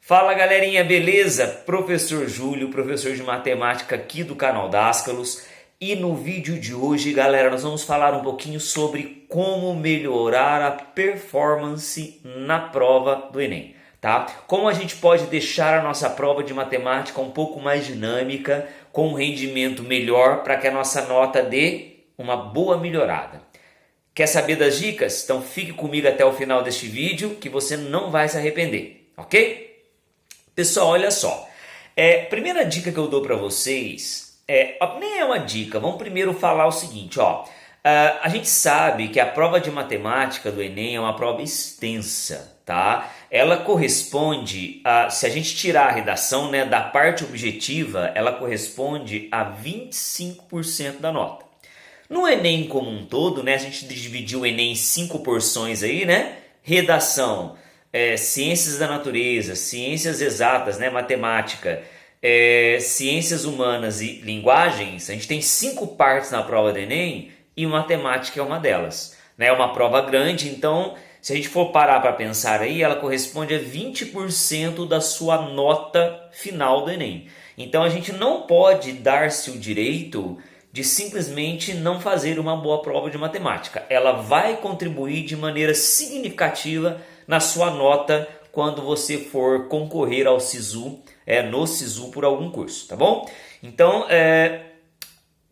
Fala galerinha, beleza? Professor Júlio, professor de matemática aqui do canal Dascalos. E no vídeo de hoje, galera, nós vamos falar um pouquinho sobre como melhorar a performance na prova do Enem, tá? Como a gente pode deixar a nossa prova de matemática um pouco mais dinâmica, com um rendimento melhor para que a nossa nota dê uma boa melhorada. Quer saber das dicas? Então fique comigo até o final deste vídeo que você não vai se arrepender, ok? Pessoal, olha só, primeira dica que eu dou para vocês, nem é uma dica, vamos primeiro falar o seguinte, a gente sabe que a prova de matemática do Enem é uma prova extensa, tá? Ela corresponde se a gente tirar a redação, né, da parte objetiva, ela corresponde a 25% da nota. No Enem como um todo, né, a gente dividiu o Enem em 5 porções aí, né? Redação, ciências da natureza, ciências exatas, né, matemática, ciências humanas e linguagens. A gente tem 5 partes na prova do Enem e matemática é uma delas, né? É uma prova grande, então se a gente for parar para pensar aí, ela corresponde a 20% da sua nota final do Enem. Então a gente não pode dar-se o direito de simplesmente não fazer uma boa prova de matemática. Ela vai contribuir de maneira significativa na sua nota quando você for concorrer ao SISU, no SISU por algum curso, tá bom? Então,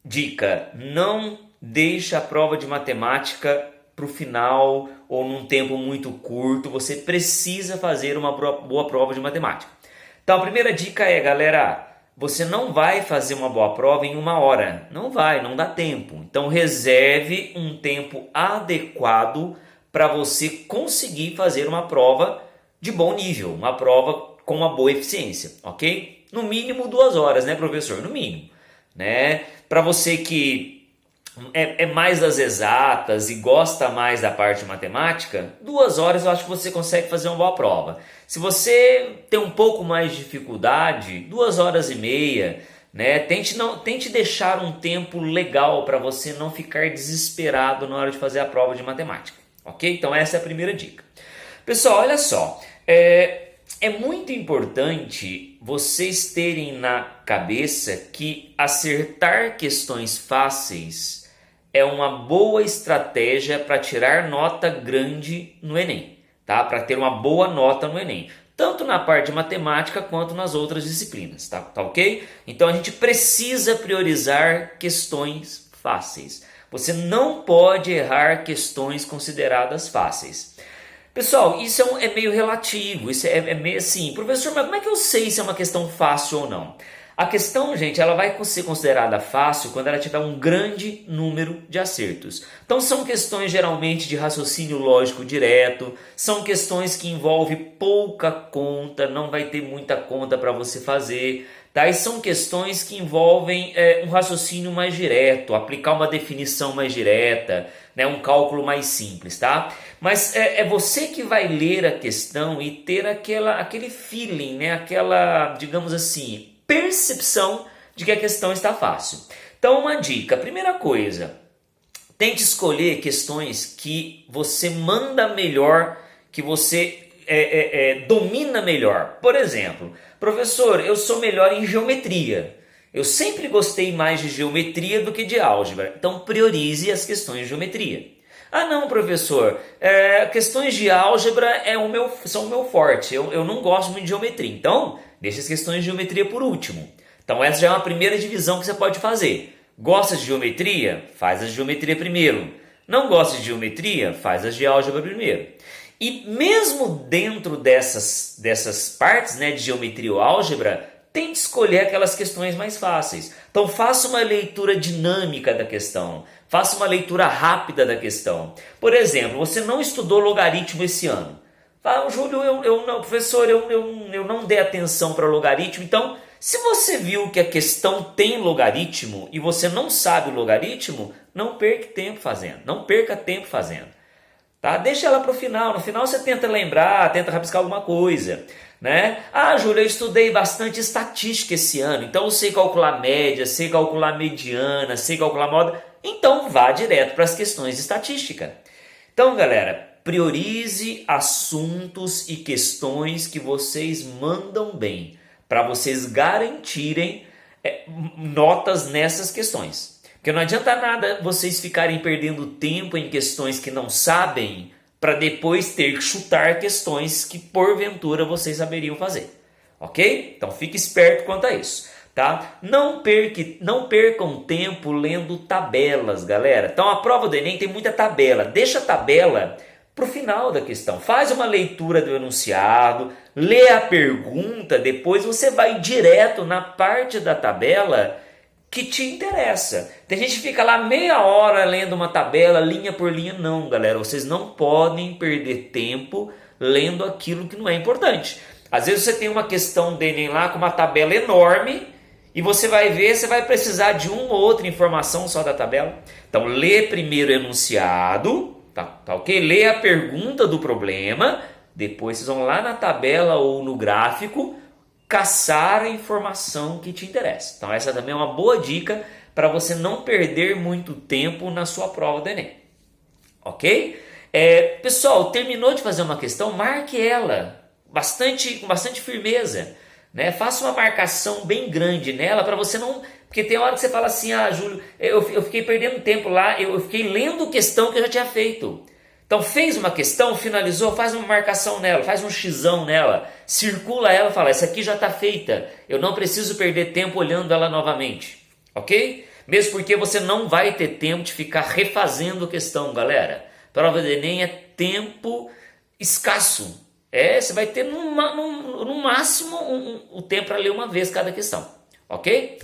dica, não deixa a prova de matemática para o final ou num tempo muito curto, você precisa fazer uma boa prova de matemática. Então, a primeira dica é, galera, você não vai fazer uma boa prova em 1 hora, não dá tempo. Então, reserve um tempo adequado para você conseguir fazer uma prova de bom nível, uma prova com uma boa eficiência, ok? No mínimo 2 horas, né, professor? No mínimo, né? Para você que é mais das exatas e gosta mais da parte de matemática, 2 horas eu acho que você consegue fazer uma boa prova. Se você tem um pouco mais de dificuldade, 2 horas e meia, né? Tente deixar um tempo legal para você não ficar desesperado na hora de fazer a prova de matemática. Ok? Então essa é a primeira dica. Pessoal, olha só, é muito importante vocês terem na cabeça que acertar questões fáceis é uma boa estratégia para tirar nota grande no Enem, tá? Para ter uma boa nota no Enem, tanto na parte de matemática quanto nas outras disciplinas, tá ok? Então a gente precisa priorizar questões fáceis. Você não pode errar questões consideradas fáceis. Pessoal, isso é meio relativo, isso é meio assim, professor, mas como é que eu sei se é uma questão fácil ou não? A questão, gente, ela vai ser considerada fácil quando ela tiver um grande número de acertos. Então são questões geralmente de raciocínio lógico direto, são questões que envolvem pouca conta, não vai ter muita conta para você fazer, tá? E são questões que envolvem um raciocínio mais direto, aplicar uma definição mais direta, né? Um cálculo mais simples, tá? Mas é você que vai ler a questão e ter aquele feeling, né? Aquela, digamos assim, percepção de que a questão está fácil. Então, uma dica, primeira coisa, tente escolher questões que você manda melhor, que você domina melhor. Por exemplo, professor, eu sou melhor em geometria. Eu sempre gostei mais de geometria do que de álgebra. Então, priorize as questões de geometria. Ah, não, professor, questões de álgebra são o meu forte. Eu não gosto muito de geometria. Então, deixe as questões de geometria por último. Então, essa já é uma primeira divisão que você pode fazer. Gosta de geometria? Faz as de geometria primeiro. Não gosta de geometria? Faz as de álgebra primeiro. E mesmo dentro dessas partes, né, de geometria ou álgebra, tente escolher aquelas questões mais fáceis. Então faça uma leitura dinâmica da questão. Faça uma leitura rápida da questão. Por exemplo, você não estudou logaritmo esse ano. Fala, Júlio, professor, eu não dei atenção para logaritmo. Então, se você viu que a questão tem logaritmo e você não sabe o logaritmo, não perca tempo fazendo. Tá? Deixa ela para o final. No final você tenta lembrar, tenta rabiscar alguma coisa, né? Ah, Júlio, eu estudei bastante estatística esse ano, então eu sei calcular média, sei calcular mediana, sei calcular moda. Então vá direto para as questões de estatística. Então, galera, priorize assuntos e questões que vocês mandam bem, para vocês garantirem notas nessas questões. Porque não adianta nada vocês ficarem perdendo tempo em questões que não sabem, para depois ter que chutar questões que porventura vocês saberiam fazer. Ok? Então fique esperto quanto a isso. Tá? Não percam tempo lendo tabelas, galera. Então a prova do Enem tem muita tabela. Deixa a tabela para o final da questão. Faz uma leitura do enunciado, lê a pergunta, depois você vai direto na parte da tabela que te interessa. Tem gente que fica lá meia hora lendo uma tabela, linha por linha. Não, galera, vocês não podem perder tempo lendo aquilo que não é importante. Às vezes você tem uma questão do Enem lá com uma tabela enorme e você vai ver, você vai precisar de uma ou outra informação só da tabela. Então, lê primeiro o enunciado, tá ok? Lê a pergunta do problema, depois vocês vão lá na tabela ou no gráfico caçar a informação que te interessa. Então essa também é uma boa dica para você não perder muito tempo na sua prova do Enem. Ok? Pessoal, terminou de fazer uma questão, marque ela com bastante firmeza. Né? Faça uma marcação bem grande nela para você não... Porque tem hora que você fala assim, Júlio, eu fiquei perdendo tempo lá, eu fiquei lendo questão que eu já tinha feito. Então fez uma questão, finalizou, faz uma marcação nela, faz um xizão nela, circula ela e fala, essa aqui já está feita, eu não preciso perder tempo olhando ela novamente, ok? Mesmo porque você não vai ter tempo de ficar refazendo questão, galera. Prova do Enem é tempo escasso, você vai ter no máximo o tempo para ler uma vez cada questão, ok?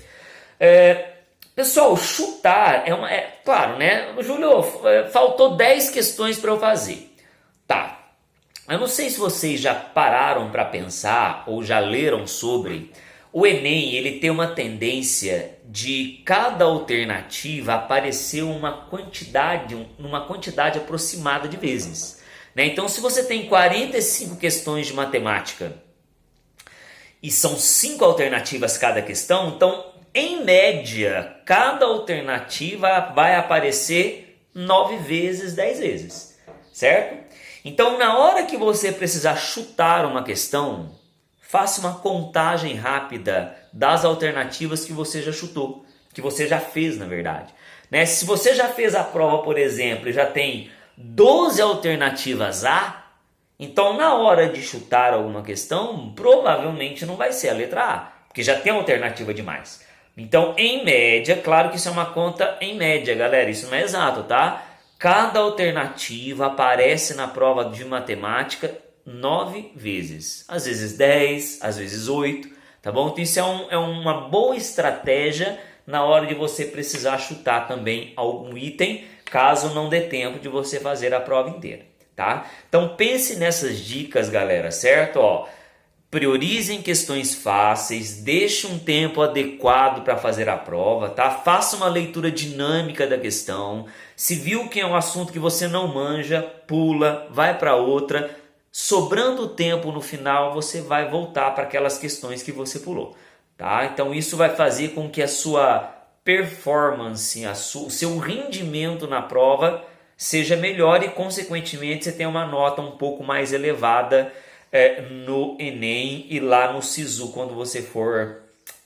Pessoal, chutar claro, né? Júlio, faltou 10 questões para eu fazer. Tá. Eu não sei se vocês já pararam para pensar ou já leram sobre o Enem. Ele tem uma tendência de cada alternativa aparecer numa quantidade aproximada de vezes. Né? Então, se você tem 45 questões de matemática e são 5 alternativas cada questão, então em média, cada alternativa vai aparecer 9 vezes, 10 vezes, certo? Então, na hora que você precisar chutar uma questão, faça uma contagem rápida das alternativas que você já chutou, que você já fez, na verdade. Né? Se você já fez a prova, por exemplo, e já tem 12 alternativas A, então na hora de chutar alguma questão, provavelmente não vai ser a letra A, porque já tem alternativa demais. Então, em média, claro que isso é uma conta em média, galera, isso não é exato, tá? Cada alternativa aparece na prova de matemática 9 vezes, às vezes 10, às vezes 8, tá bom? Então isso é uma boa estratégia na hora de você precisar chutar também algum item, caso não dê tempo de você fazer a prova inteira, tá? Então pense nessas dicas, galera, certo? Priorizem questões fáceis, deixe um tempo adequado para fazer a prova, tá? Faça uma leitura dinâmica da questão. Se viu que é um assunto que você não manja, pula, vai para outra. Sobrando tempo no final, você vai voltar para aquelas questões que você pulou, tá? Então isso vai fazer com que a sua performance, o seu rendimento na prova seja melhor e, consequentemente, você tenha uma nota um pouco mais elevada no Enem e lá no Sisu, quando você for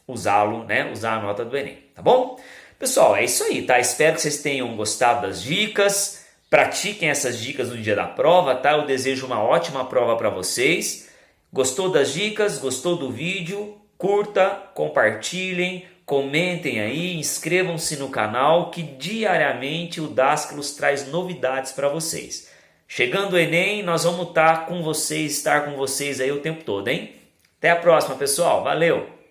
usá-lo, né? Usar a nota do Enem, tá bom? Pessoal, é isso aí, tá? Espero que vocês tenham gostado das dicas. Pratiquem essas dicas no dia da prova, tá? Eu desejo uma ótima prova para vocês. Gostou das dicas? Gostou do vídeo? Curta, compartilhem, comentem aí, inscrevam-se no canal que diariamente o Dascalos traz novidades para vocês. Chegando o Enem, nós vamos estar com vocês aí o tempo todo, hein? Até a próxima, pessoal. Valeu!